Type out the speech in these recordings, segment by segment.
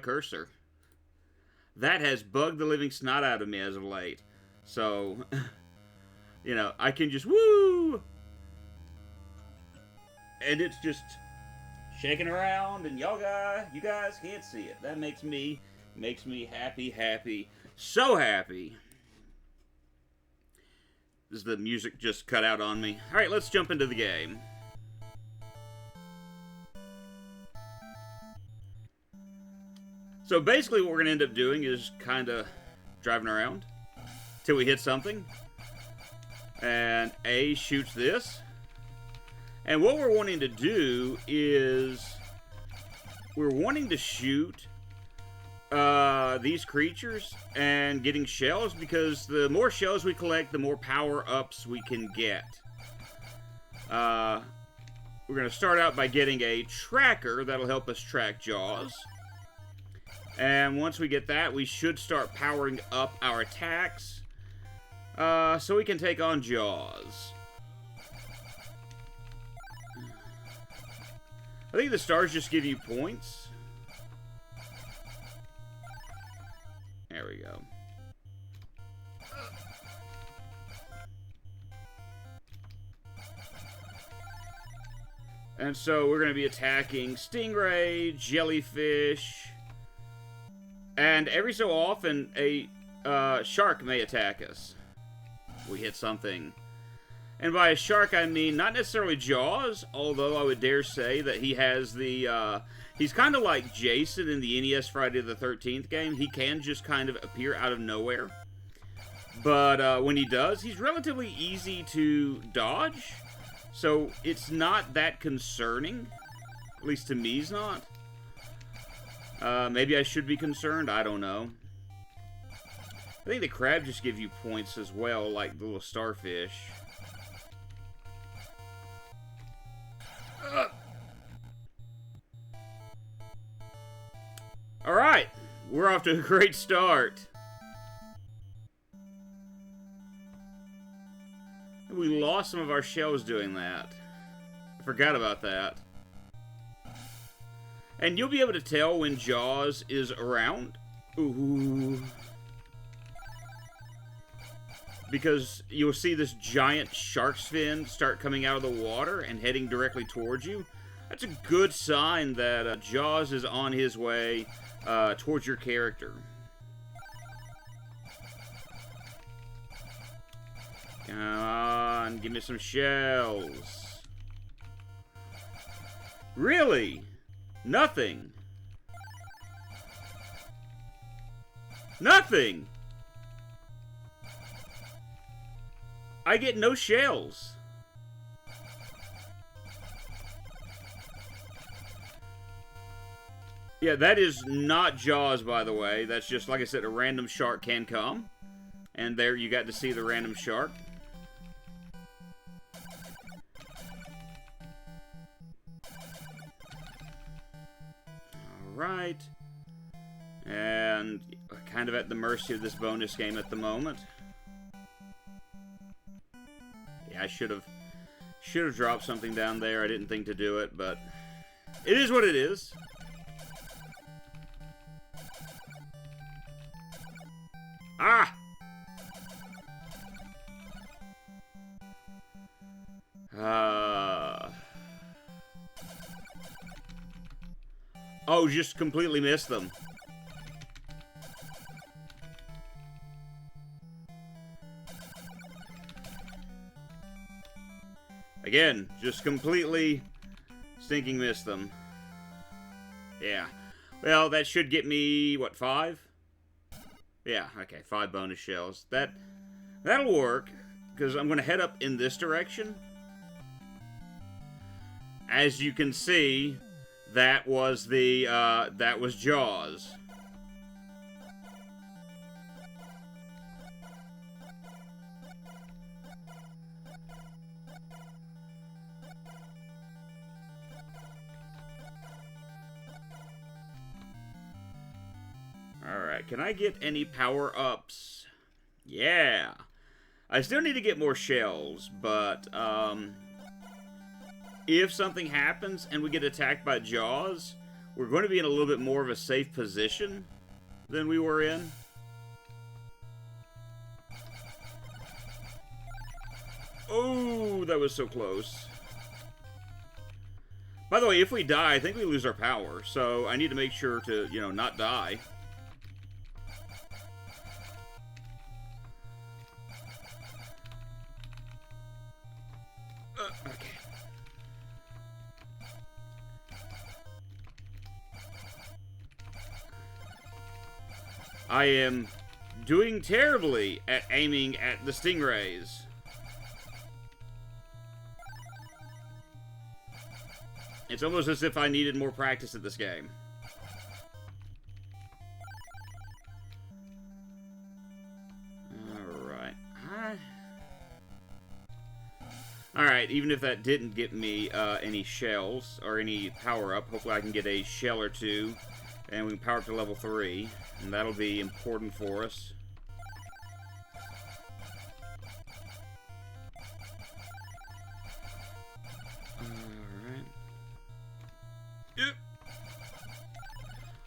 cursor. That has bugged the living snot out of me as of late. So, you know, I can just woo! And it's just shaking around, and you guys can't see it. That makes me happy, so happy. This is the music just cut out on me. All right, let's jump into the game. So basically what we're going to end up doing is kind of driving around till we hit something. And A shoots this. And what we're wanting to do is we're wanting to shoot these creatures and getting shells, because the more shells we collect, the more power-ups we can get. We're going to start out by getting a tracker that'll help us track Jaws. And once we get that, we should start powering up our attacks so we can take on Jaws. I think the stars just give you points. There we go. And so we're going to be attacking stingray, jellyfish, and every so often a shark may attack us. We hit something. And by a shark, I mean not necessarily Jaws, although I would dare say that he has the, he's kind of like Jason in the NES Friday the 13th game. He can just kind of appear out of nowhere. But when he does, he's relatively easy to dodge. So it's not that concerning. At least to me, he's not. Maybe I should be concerned. I don't know. I think the crab just give you points as well, like the little starfish. Alright, we're off to a great start. We lost some of our shells doing that. I forgot about that. And you'll be able to tell when Jaws is around. Ooh. Because you'll see this giant shark's fin start coming out of the water and heading directly towards you. That's a good sign that Jaws is on his way towards your character. Come on, give me some shells. Really? Nothing. Nothing! I get no shells. Yeah, that is not Jaws, by the way. That's just, like I said, a random shark can come. And there you got to see the random shark. Alright. And kind of at the mercy of this bonus game at the moment. Yeah, I should have dropped something down there. I didn't think to do it, but it is what it is. Ah! Oh, just completely missed them. Again, just completely stinking missed them. Yeah. Well, that should get me, what, 5? Yeah, okay, 5 bonus shells. That'll work, because I'm going to head up in this direction. As you can see, that was Jaws. Alright, can I get any power-ups? Yeah. I still need to get more shells, but, if something happens and we get attacked by Jaws, we're going to be in a little bit more of a safe position than we were in. Oh, that was so close. By the way, if we die, I think we lose our power, so I need to make sure to, you know, not die. Okay. I am doing terribly at aiming at the stingrays. It's almost as if I needed more practice at this game. Alright. Alright, even if that didn't get me any shells or any power-up, hopefully I can get a shell or two, and we can power up to level 3, and that'll be important for us.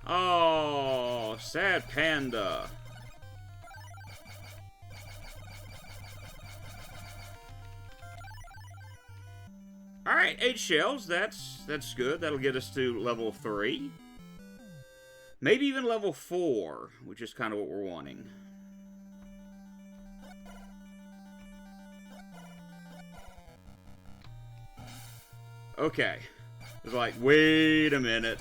Oh, sad panda. Alright, 8 shells. That's good. That'll get us to level 3. Maybe even level 4, which is kind of what we're wanting. Okay. It's like, wait a minute.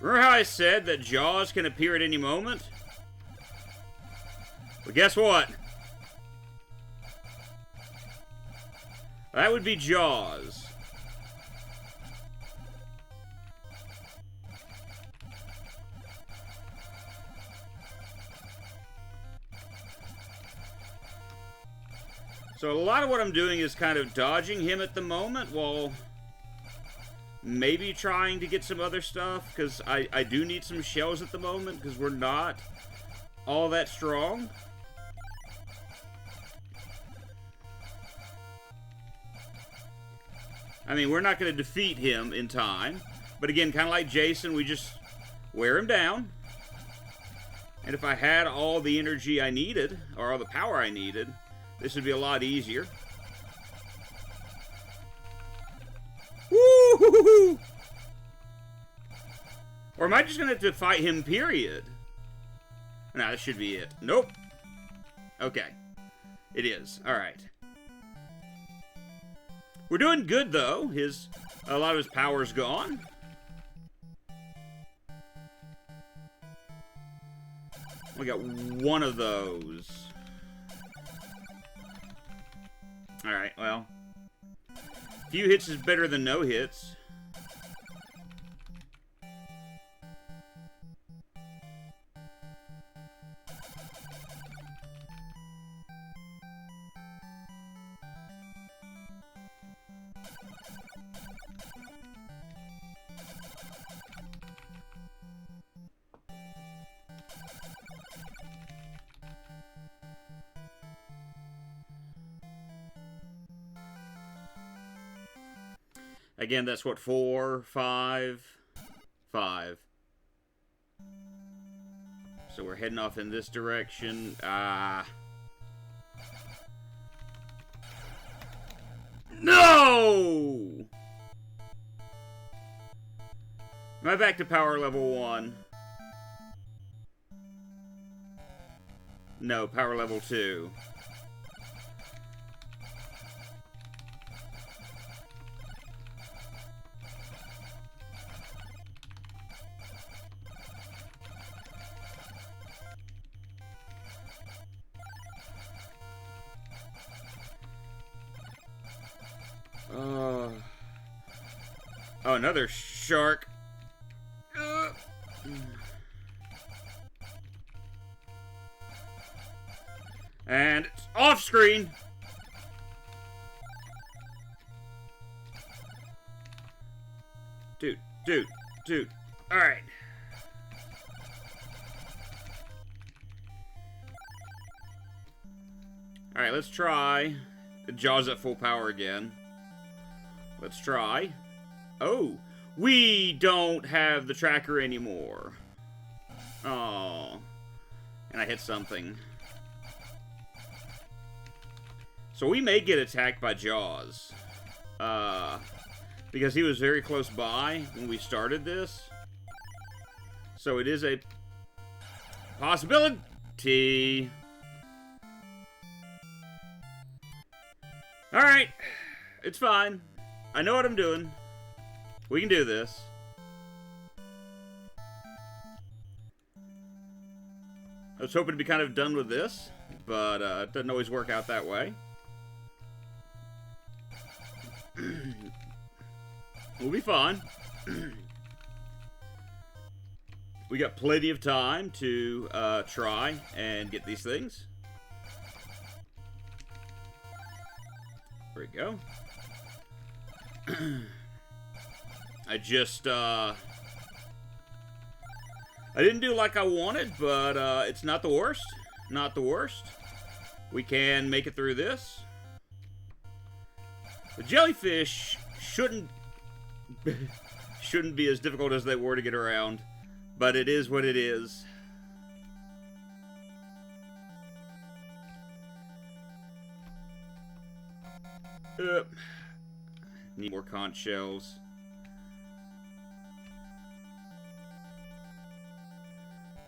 Remember how I said that Jaws can appear at any moment? Well, guess what? That would be Jaws. So a lot of what I'm doing is kind of dodging him at the moment while maybe trying to get some other stuff, because I do need some shells at the moment, because we're not all that strong. I mean, we're not going to defeat him in time, but again, kind of like Jason, we just wear him down. And if I had all the energy I needed, or all the power I needed, this would be a lot easier. Woo-hoo-hoo-hoo! Or am I just going to have to fight him, period? No, this should be it. Nope. Okay. It is. Alright. We're doing good, though. A lot of his power's gone. We got one of those. Alright, well. Few hits is better than no hits. Again, that's what, 4, 5, 5. So we're heading off in this direction. No! Am I back to power level 1? No, power level 2. Oh, another shark. And it's off screen. Dude. All right. All right, Alright, let's try. Jaws at full power again. Let's try. Oh, we don't have the tracker anymore. Oh. And I hit something. So we may get attacked by Jaws. Because he was very close by when we started this. So it is a possibility. Alright. It's fine. I know what I'm doing. We can do this. I was hoping to be kind of done with this, but it doesn't always work out that way. We'll be fine. We got plenty of time to try and get these things. There we go. I didn't do like I wanted, but it's not the worst. Not the worst. We can make it through this. The jellyfish shouldn't be as difficult as they were to get around, but it is what it is. Need more conch shells.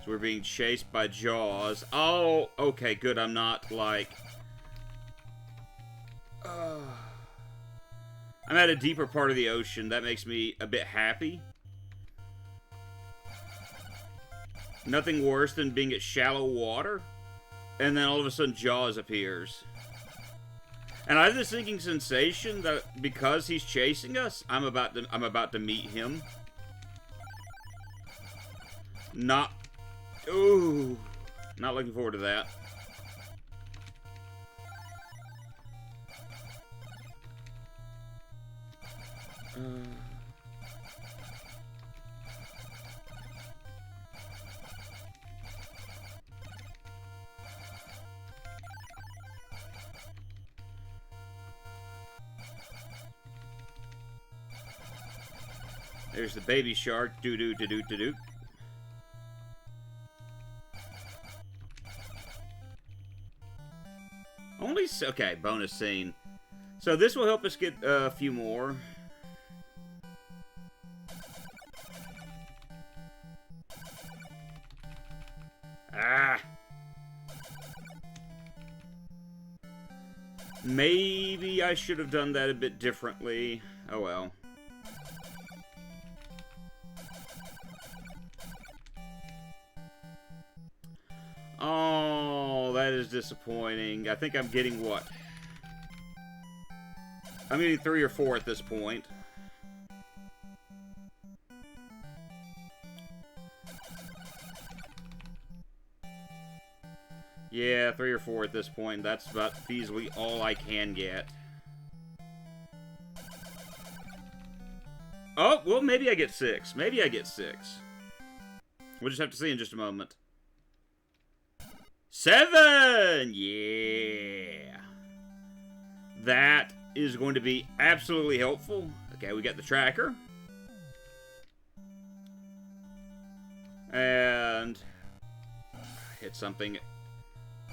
So we're being chased by Jaws. Oh, okay, good. I'm not, like... I'm at a deeper part of the ocean. That makes me a bit happy. Nothing worse than being at shallow water, and then all of a sudden Jaws appears. And I have this sinking sensation that because he's chasing us, I'm about to meet him. Not looking forward to that. There's the baby shark. Do-do-do-do-do-do. Okay, bonus scene. So this will help us get a few more. Maybe I should have done that a bit differently. Oh well. Oh, that is disappointing. I think I'm getting what? I'm getting 3 or 4 at this point. Yeah, 3 or 4 at this point. That's about feasibly all I can get. Oh, well, maybe I get 6. Maybe I get 6. We'll just have to see in just a moment. 7! Yeah! That is going to be absolutely helpful. Okay, we got the tracker. And... hit something.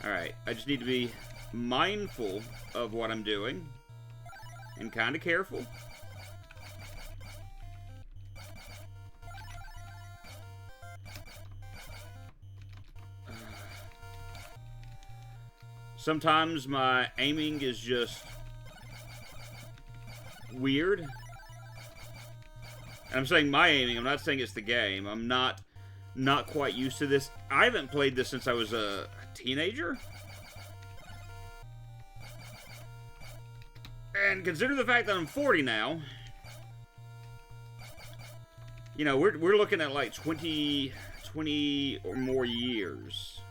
Alright, I just need to be mindful of what I'm doing. And kind of careful. Sometimes my aiming is just weird. And I'm saying my aiming, I'm not saying it's the game. I'm not quite used to this. I haven't played this since I was a teenager. And consider the fact that I'm 40 now. You know, we're looking at like 20 or more years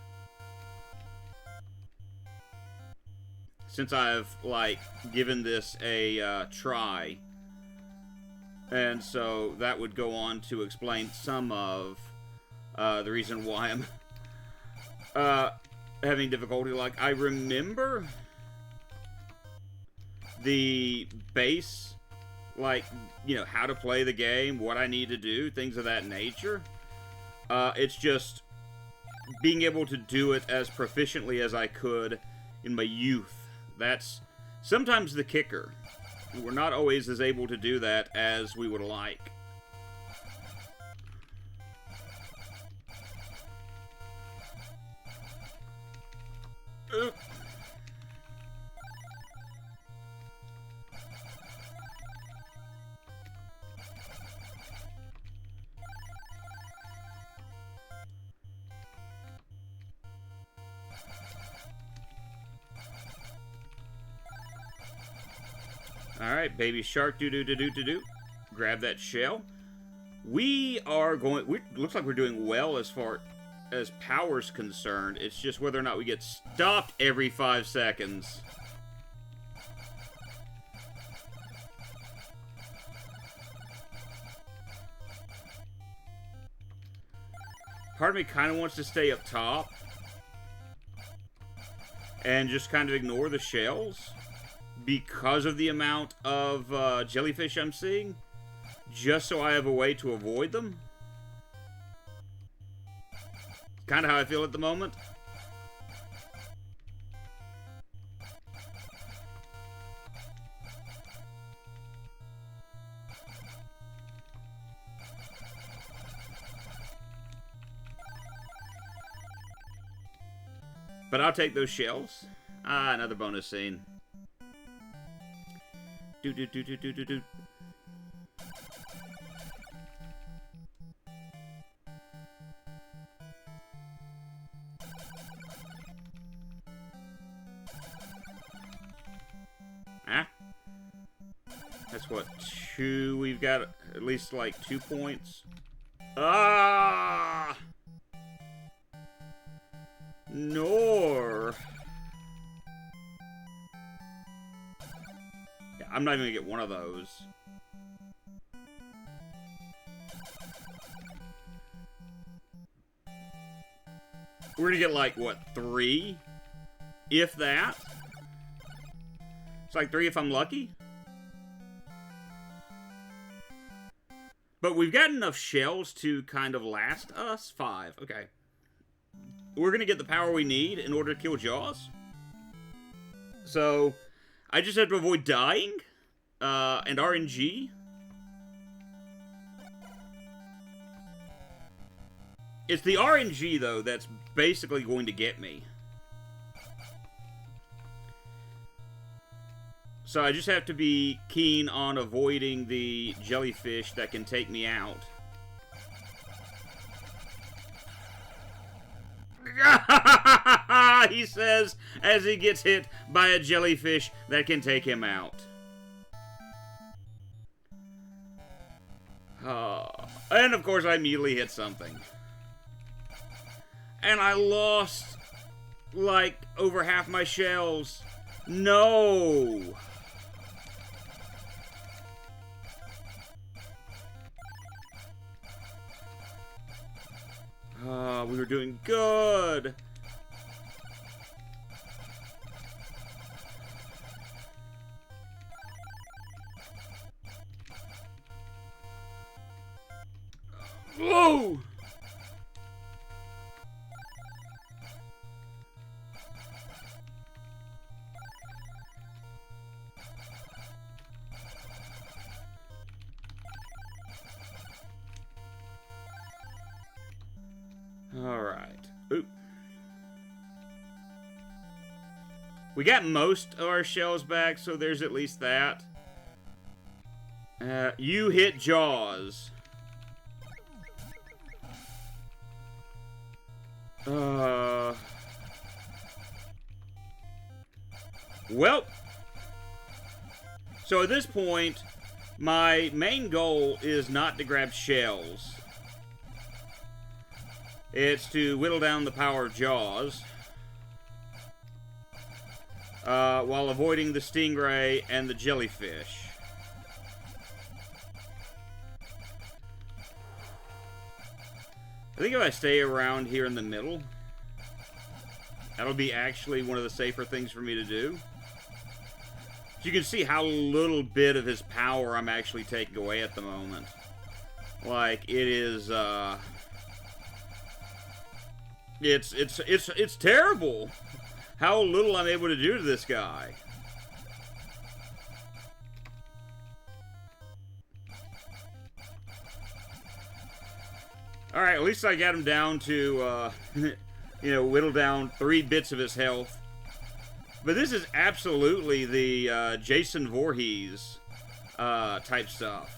since I've, like, given this a try. And so that would go on to explain some of the reason why I'm having difficulty. Like, I remember the base, like, you know, how to play the game, what I need to do, things of that nature. It's just being able to do it as proficiently as I could in my youth. That's sometimes the kicker. We're not always as able to do that as we would like. Alright, baby shark, do-do-do-do-do-do. Grab that shell. We are going... looks like we're doing well as far as power's concerned. It's just whether or not we get stopped every 5 seconds. Part of me kind of wants to stay up top and just kind of ignore the shells because of the amount of jellyfish I'm seeing, just so I have a way to avoid them. Kind of how I feel at the moment. But I'll take those shells. Ah, another bonus scene. Do. Ah. That's what, 2? We've got at least like 2 points. Ah! Nor. Yeah, I'm not even gonna get one of those. We're gonna get like, what, 3? If that. It's like 3 if I'm lucky. But we've got enough shells to kind of last us. 5, okay. We're going to get the power we need in order to kill Jaws. So, I just have to avoid dying. And RNG. It's the RNG, though, that's basically going to get me. So I just have to be keen on avoiding the jellyfish that can take me out. He says as he gets hit by a jellyfish that can take him out. And of course I immediately hit something. And I lost like over half my shells. No! We were doing good. Whoa! Alright. Oop. We got most of our shells back, so there's at least that. You hit Jaws. Well. So at this point, my main goal is not to grab shells. It's to whittle down the power of Jaws. While avoiding the stingray and the jellyfish. I think if I stay around here in the middle, that'll be actually one of the safer things for me to do. you can see how little bit of his power I'm actually taking away at the moment. Like, it is, it's terrible how little I'm able to do to this guy. Alright, at least I got him down to, you know, whittle down 3 bits of his health. But this is absolutely the Jason Voorhees type stuff.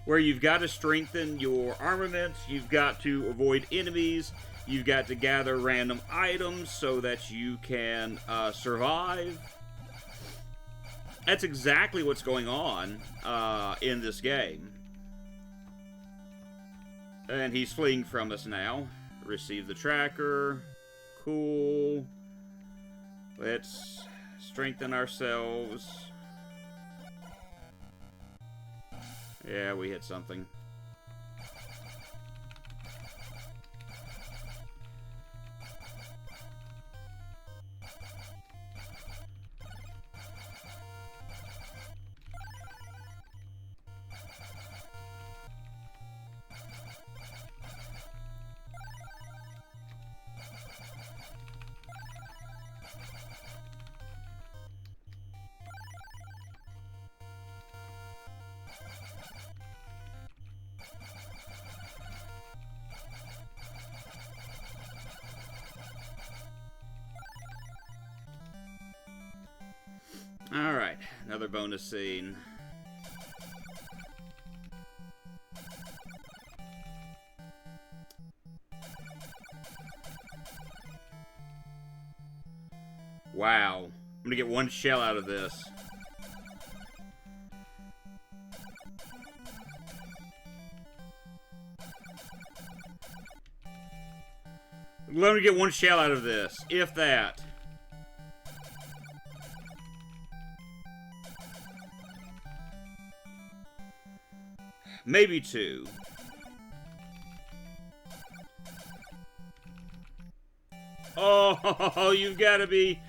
Where you've got to strengthen your armaments, you've got to avoid enemies, you've got to gather random items so that you can survive. That's exactly what's going on in this game. And he's fleeing from us now. Receive the tracker. Cool. Let's strengthen ourselves. Yeah, we hit something. Alright, another bonus scene. Wow. I'm gonna get 1 shell out of this. Let me get 1 shell out of this, if that. Maybe 2. Oh, you've got to be...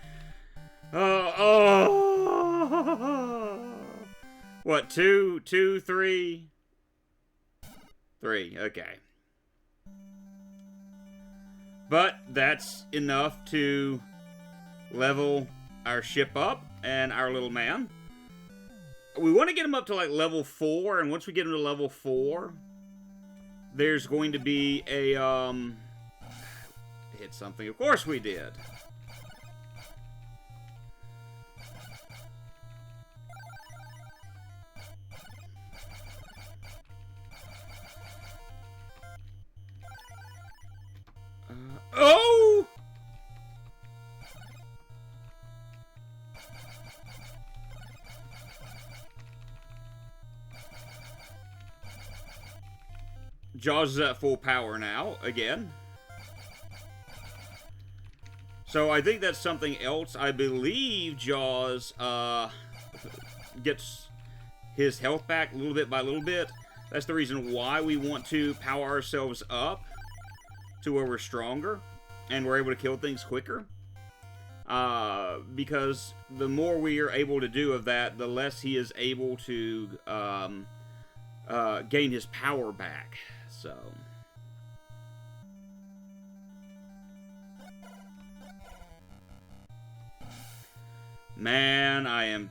Oh. What, 2, 2, 3? 3, okay. But that's enough to level our ship up and our little man. We want to get him up to like level 4, and once we get him to level 4, there's going to be a, hit something. Of course we did. Oh! Jaws is at full power now, again. So I think that's something else. I believe Jaws gets his health back little bit by little bit. That's the reason why we want to power ourselves up to where we're stronger and we're able to kill things quicker. Because the more we are able to do of that, the less he is able to gain his power back. So, man, I am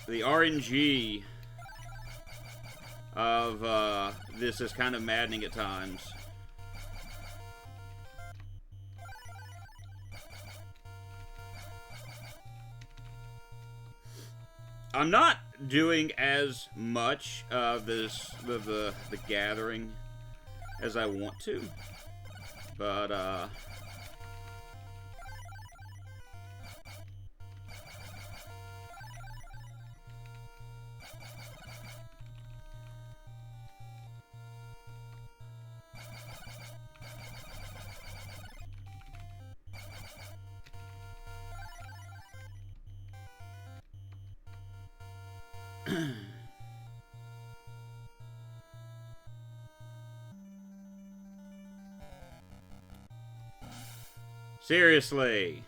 the RNG of this is kind of maddening at times. I'm not doing as much of this the gathering as I want to, but seriously.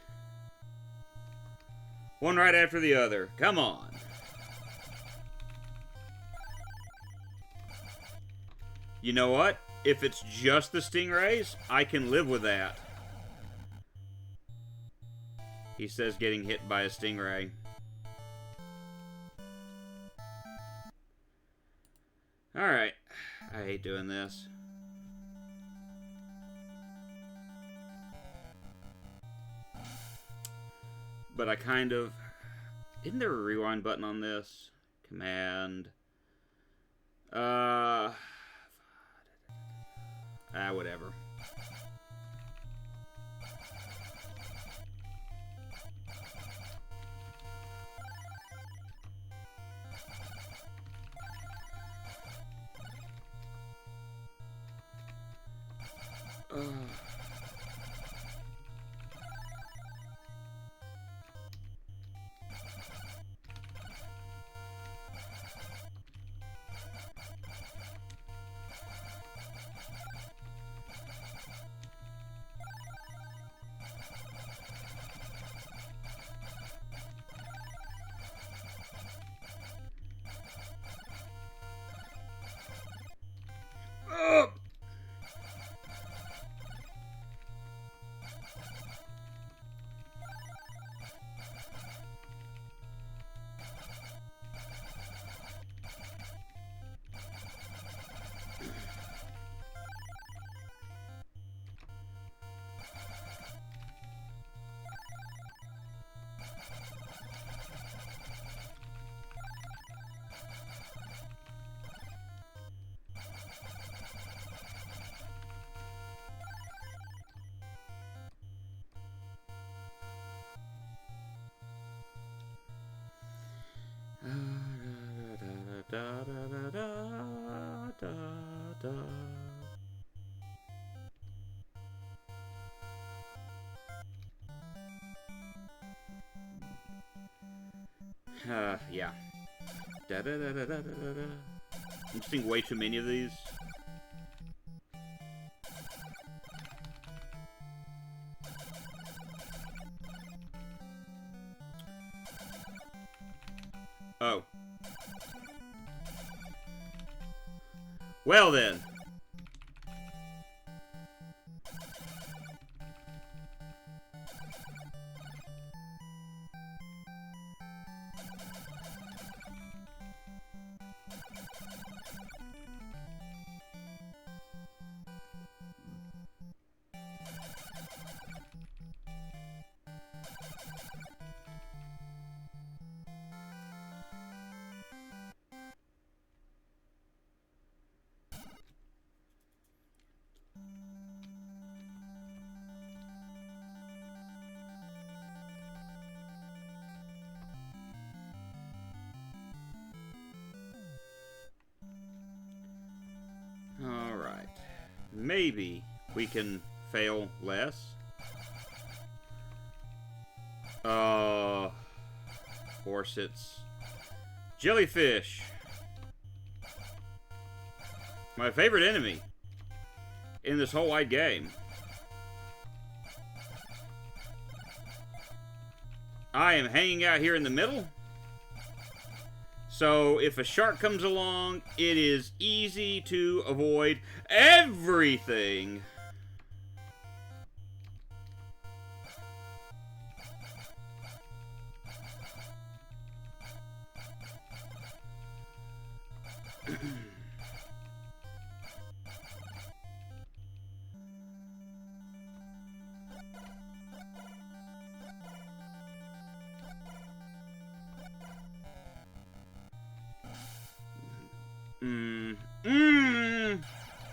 One right after the other. Come on. You know what? If it's just the stingrays, I can live with that. He says getting hit by a stingray. Alright. I hate doing this. But I kind of... Isn't there a rewind button on this? Command. Whatever. Yeah. I'm seeing way too many of these. Oh. Well then. Alright. Maybe we can fail less. Of course it's jellyfish. My favorite enemy in this whole wide game. I am hanging out here in the middle. So if a shark comes along, it is easy to avoid everything.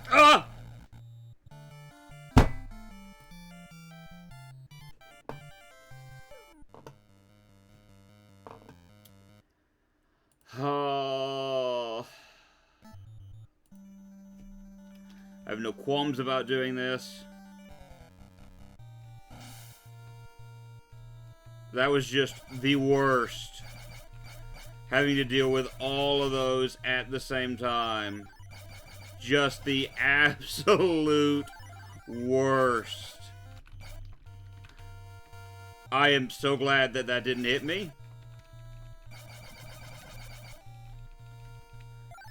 Ah! Oh. I have no qualms about doing this. That was just the worst. Having to deal with all of those at the same time. Just the absolute worst. I am so glad that that didn't hit me.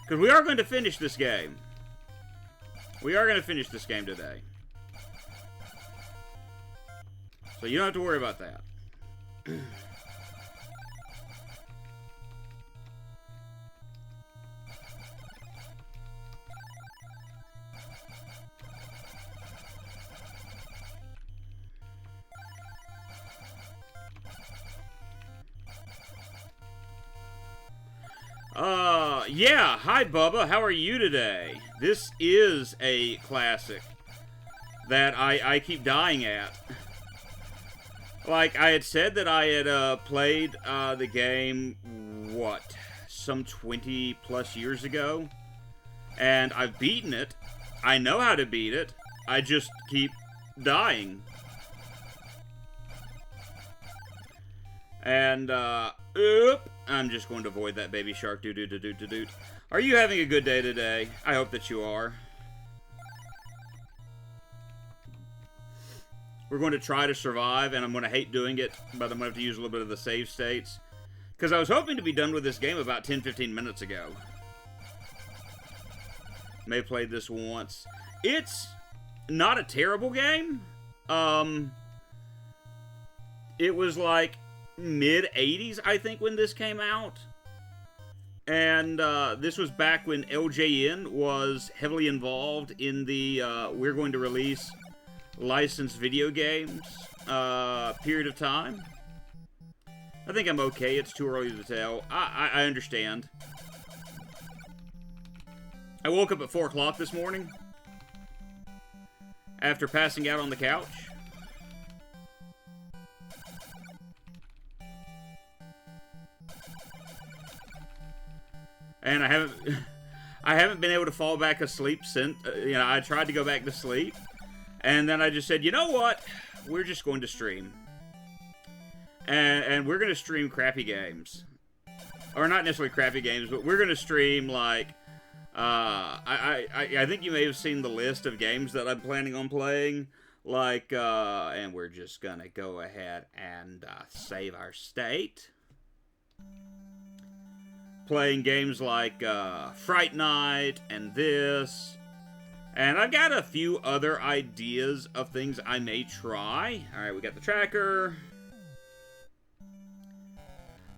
Because we are going to finish this game. We are going to finish this game today. So you don't have to worry about that. Yeah, hi Bubba, how are you today? This is a classic that I keep dying at. Like, I had said that I had played the game, what, some 20 plus years ago? And I've beaten it. I know how to beat it. I just keep dying. And, I'm just going to avoid that baby shark. Doo-doo-doo-doo-doo-doo. Are you having a good day today? I hope that you are. We're going to try to survive, and I'm going to hate doing it, but I'm going to have to use a little bit of the save states. Because I was hoping to be done with this game about 10-15 minutes ago. May have played this once. It's not a terrible game. It was like mid-80s, I think, when this came out. And this was back when LJN was heavily involved in the we're going to release licensed video games period of time. I think I'm okay. It's too early to tell. I understand. I woke up at 4 o'clock this morning after passing out on the couch. And I haven't been able to fall back asleep since. I tried to go back to sleep, and then I just said, you know what? We're just going to stream, and we're going to stream crappy games, or not necessarily crappy games, but we're going to stream like I think you may have seen the list of games that I'm planning on playing, like and we're just gonna go ahead and save our state. Playing games like Fright Night and this. And I've got a few other ideas of things I may try. Alright, we got the tracker.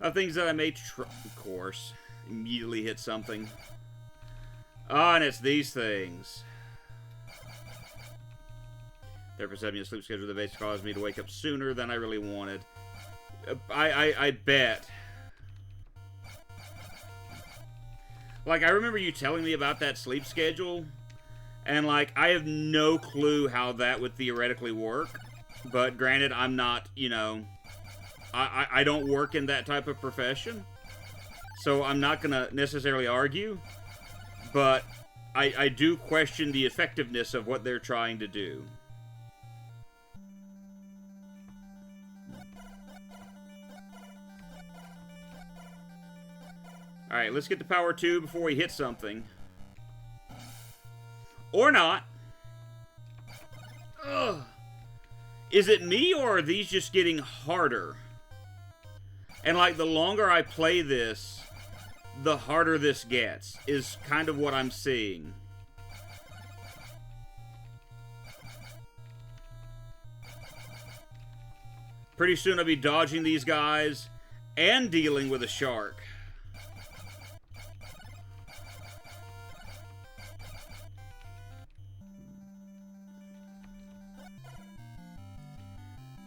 Of things that I may try. Of course. Immediately hit something. Oh, and it's these things. Therefore, setting a sleep schedule that basically caused me to wake up sooner than I really wanted. I bet. Like, I remember you telling me about that sleep schedule, and, like, I have no clue how that would theoretically work, but granted, I'm not, I don't work in that type of profession, so I'm not going to necessarily argue, but I do question the effectiveness of what they're trying to do. Alright, let's get to power 2 before we hit something. Or not. Ugh. Is it me, or are these just getting harder? And, like, the longer I play this, the harder this gets, is kind of what I'm seeing. Pretty soon I'll be dodging these guys and dealing with a shark.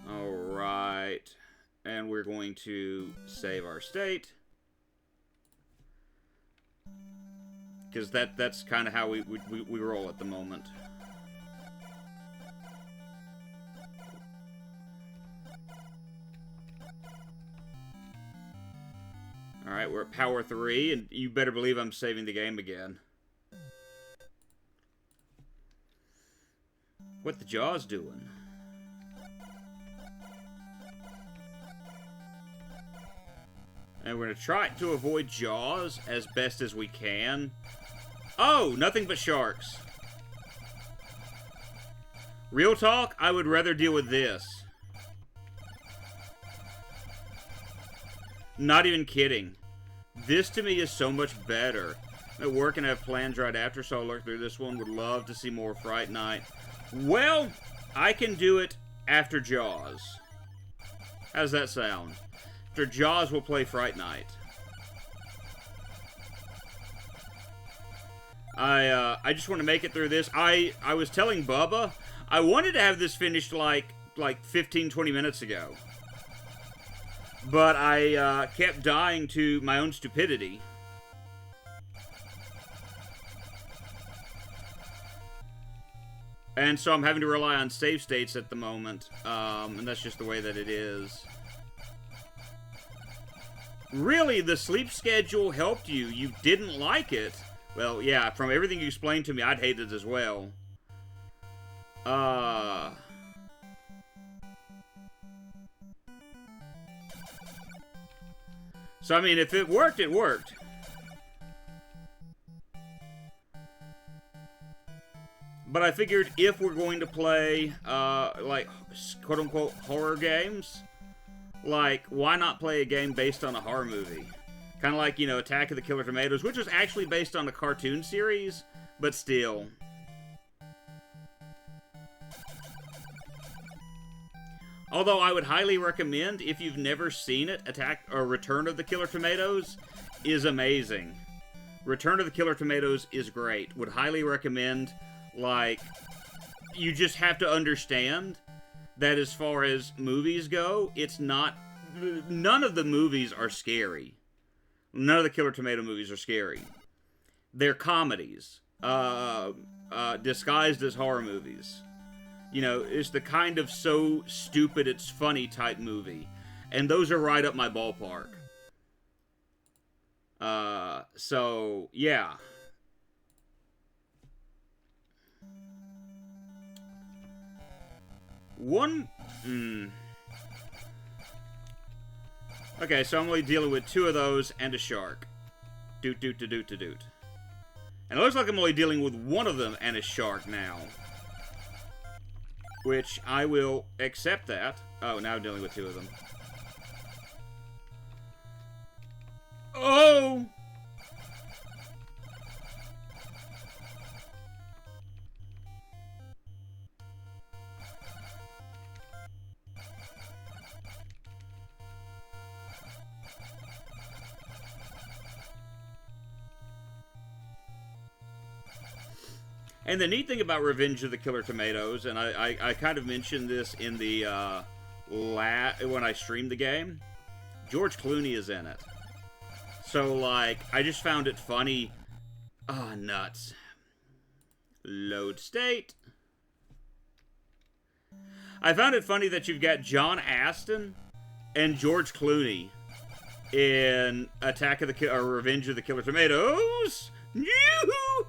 Alright, and we're going to save our state. Because that's kind of how we roll at the moment. Alright, we're at power 3, and you better believe I'm saving the game again. What the Jaws doing? And we're going to try to avoid Jaws as best as we can. Oh, nothing but sharks. Real talk, I would rather deal with this. Not even kidding. This to me is so much better. I'm at work and I have plans right after, so I'll lurk through this one. Would love to see more Fright Night. Well, I can do it after Jaws. How's that sound? After Jaws, we'll play Fright Night. I just want to make it through this. I was telling Bubba, I wanted to have this finished like 15, 20 minutes ago. But I kept dying to my own stupidity. And so I'm having to rely on save states at the moment. And that's just the way that it is. Really, the sleep schedule helped you. You didn't like it. Well, yeah, from everything you explained to me, I'd hate it as well. So, I mean, if it worked, it worked. But I figured if we're going to play, like, quote-unquote horror games, like, why not play a game based on a horror movie? Kind of like, you know, Attack of the Killer Tomatoes, which was actually based on a cartoon series, but still. Although I would highly recommend, if you've never seen it, Return of the Killer Tomatoes is amazing. Return of the Killer Tomatoes is great. Would highly recommend, like, you just have to understand that as far as movies go, it's not, none of the movies are scary. None of the Killer Tomato movies are scary. They're comedies, disguised as horror movies. You know, it's the kind of so stupid it's funny type movie. And those are right up my ballpark. So, yeah. Okay, so I'm only dealing with 2 of those and a shark. Doot. And it looks like I'm only dealing with 1 of them and a shark now. Which I will accept that. Oh, now I'm dealing with 2 of them. Oh! And the neat thing about Revenge of the Killer Tomatoes, and I kind of mentioned this in the, when I streamed the game, George Clooney is in it. So, like, I just found it funny. Ah, nuts. Load state. I found it funny that you've got John Astin and George Clooney in Revenge of the Killer Tomatoes. Yoo-hoo!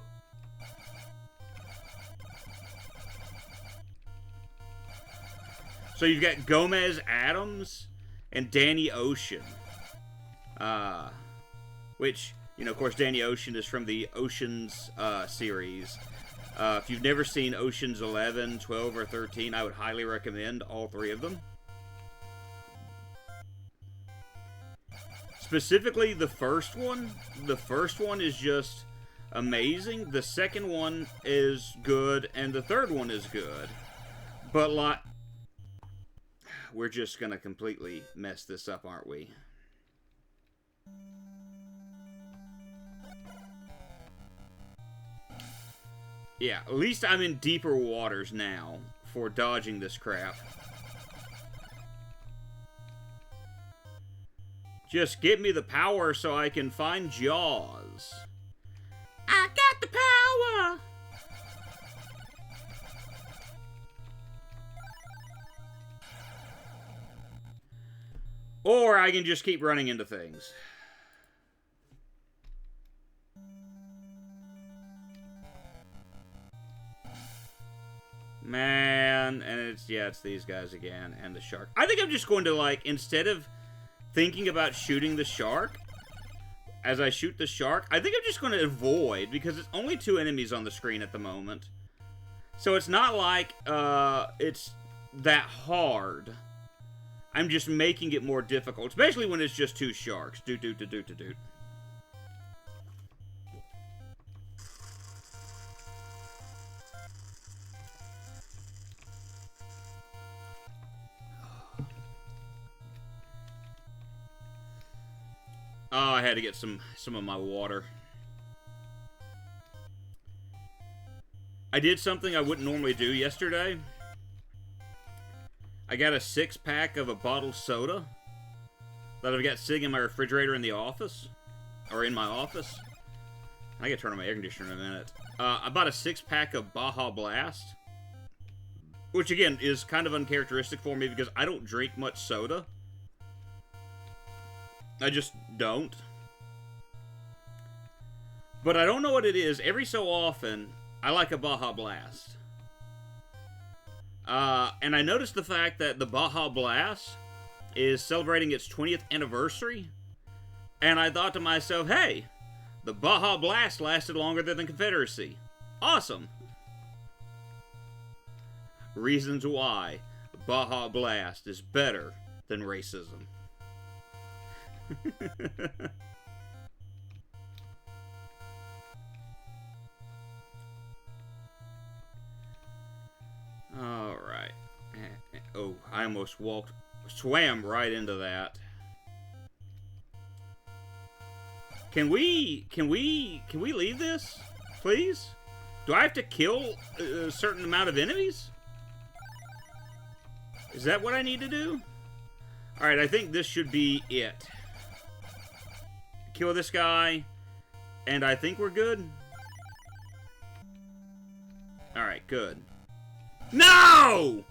So you've got Gomez Adams and Danny Ocean. Which, you know, of course, Danny Ocean is from the Oceans series. If you've never seen Oceans 11, 12, or 13, I would highly recommend all 3 of them. Specifically, the first one. The first one is just amazing. The second one is good, and the third one is good. But, like, we're just gonna completely mess this up, aren't we? Yeah, at least I'm in deeper waters now for dodging this crap. Just give me the power so I can find Jaws. I got the power! Or I can just keep running into things. Man, and it's these guys again, and the shark. I think I'm just going to, like, instead of thinking about shooting the shark, as I shoot the shark, I think I'm just going to avoid, because it's only 2 enemies on the screen at the moment. So it's not like, it's that hard. I'm just making it more difficult, especially when it's just two sharks. Doot, doot, doot, doot, doot, doot. Oh, I had to get some of my water. I did something I wouldn't normally do yesterday. I got a 6-pack of a bottled soda that I've got sitting in my refrigerator in the office. Or in my office. I gotta turn on my air conditioner in a minute. I bought a 6-pack of Baja Blast. Which, again, is kind of uncharacteristic for me because I don't drink much soda. I just don't. But I don't know what it is. Every so often, I like a Baja Blast. And I noticed the fact that the Baja Blast is celebrating its 20th anniversary. And I thought to myself, hey, the Baja Blast lasted longer than the Confederacy. Awesome. Reasons why Baja Blast is better than racism. Alright. Oh, I almost swam right into that. Can we leave this, please? Do I have to kill a certain amount of enemies? Is that what I need to do? Alright, I think this should be it. Kill this guy, and I think we're good. Alright, good. No!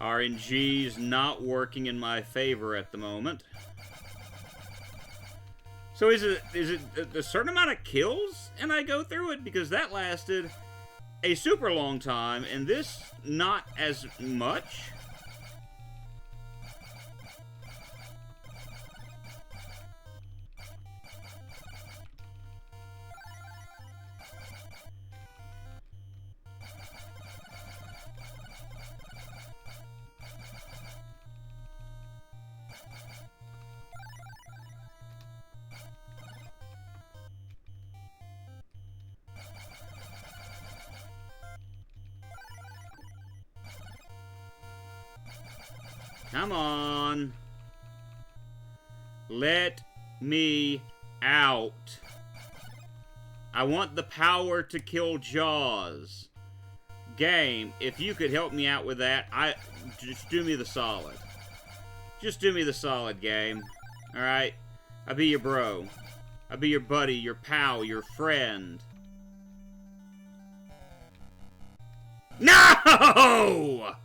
RNG's not working in my favor at the moment. So is it a certain amount of kills and I go through it? Because that lasted a super long time and this not as much? Come on. Let me out. I want the power to kill Jaws. Game, if you could help me out with that, just do me the solid. Just do me the solid, game. Alright? I'll be your bro. I'll be your buddy, your pal, your friend. No!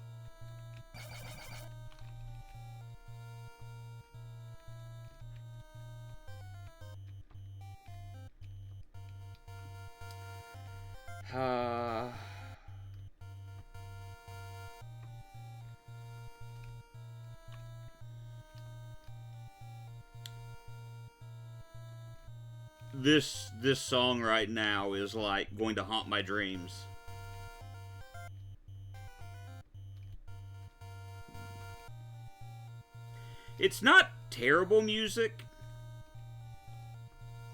This song right now is like going to haunt my dreams. It's not terrible music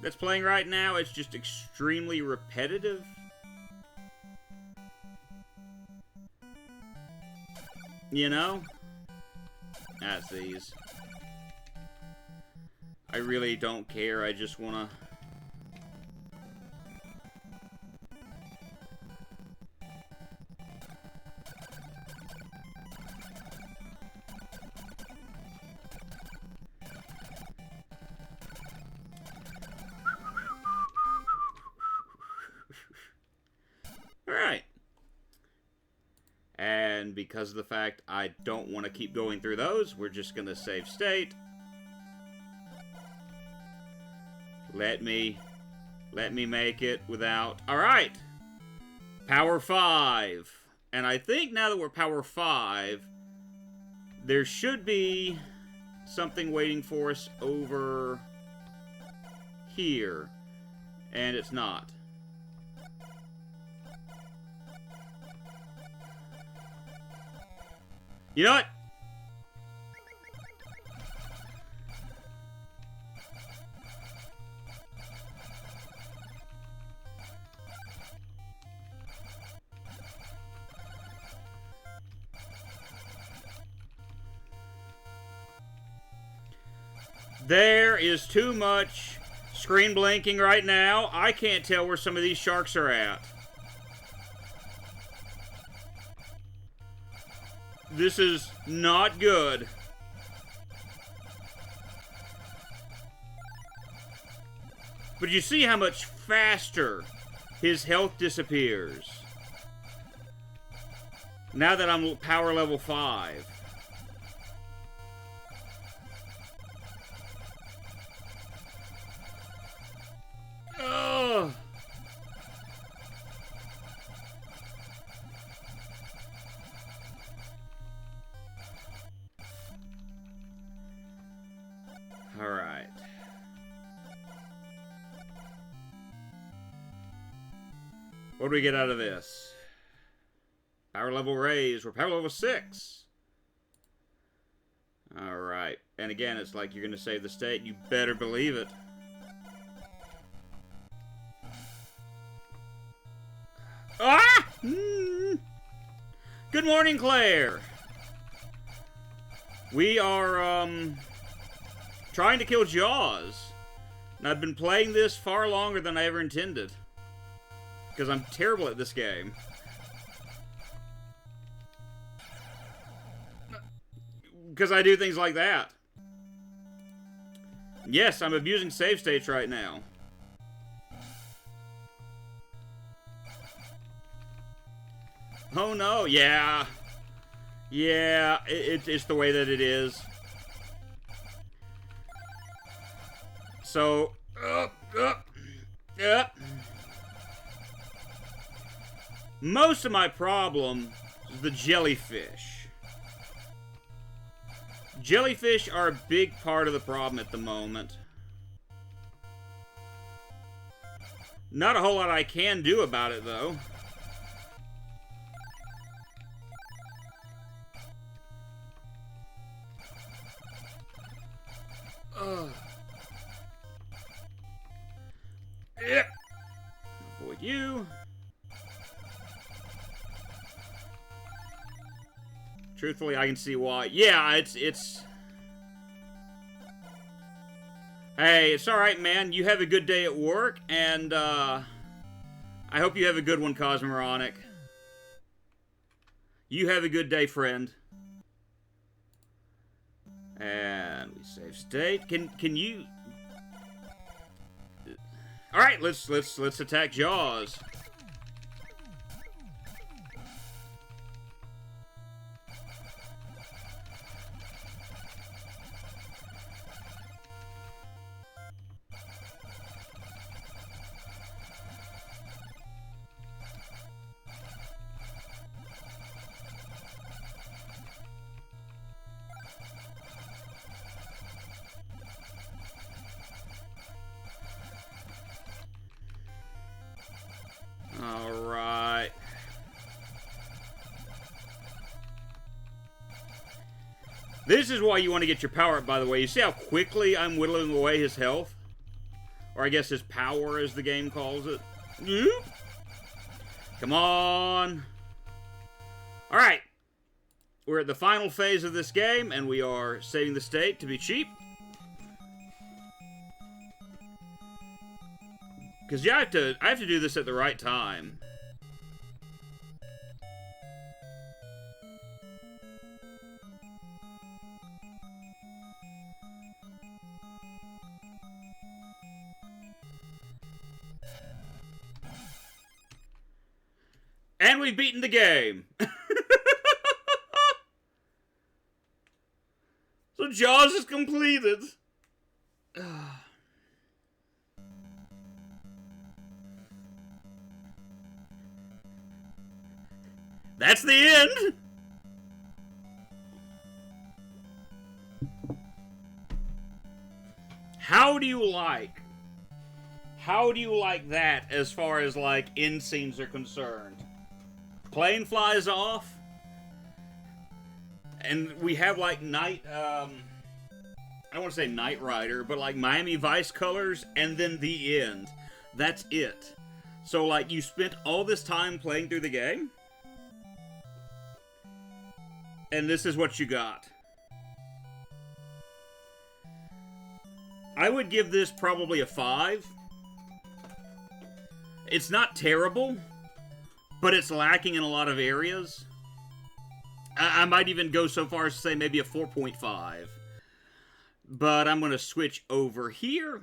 that's playing right now, it's just extremely repetitive. You know? That's these. I really don't care, I just wanna... Alright. And because of the fact I don't want to keep going through those, we're just going to save state. Let me make it without... Alright! Power 5. And I think now that we're Power 5, there should be something waiting for us over here. And it's not. You know what? There is too much screen blinking right now. I can't tell where some of these sharks are at. This is not good. But you see how much faster his health disappears now that I'm power level 5. Ugh. All right. What do we get out of this? Power level raised. We're power level 6. All right. And again, it's like you're going to save the state. You better believe it. Ah! Good morning, Claire. We are, trying to kill Jaws. And I've been playing this far longer than I ever intended. Because I'm terrible at this game. Because I do things like that. Yes, I'm abusing save states right now. Oh no, yeah. Yeah, it's the way that it is. So, up. Most of my problem is the jellyfish. Jellyfish are a big part of the problem at the moment. Not a whole lot I can do about it, though. Yeah. Avoid you. Truthfully, I can see why. Yeah, it's... Hey, it's alright, man. You have a good day at work, and, I hope you have a good one, Cosmoronic. You have a good day, friend. And we save state. Can you... Alright, let's attack Jaws. Alright. This is why you want to get your power up, by the way. You see how quickly I'm whittling away his health? Or I guess his power, as the game calls it. Come on. Alright. We're at the final phase of this game, and we are saving the state to be cheap. Because I have to do this at the right time. And we've beaten the game. So Jaws is completed. That's the end! How do you like that as far as, like, end scenes are concerned? Plane flies off, and we have, like, I don't want to say Knight Rider, but, like, Miami Vice colors, and then the end. That's it. So, like, you spent all this time playing through the game, and this is what you got. I would give this probably a 5. It's not terrible, but it's lacking in a lot of areas. I might even go so far as to say maybe a 4.5. But I'm going to switch over here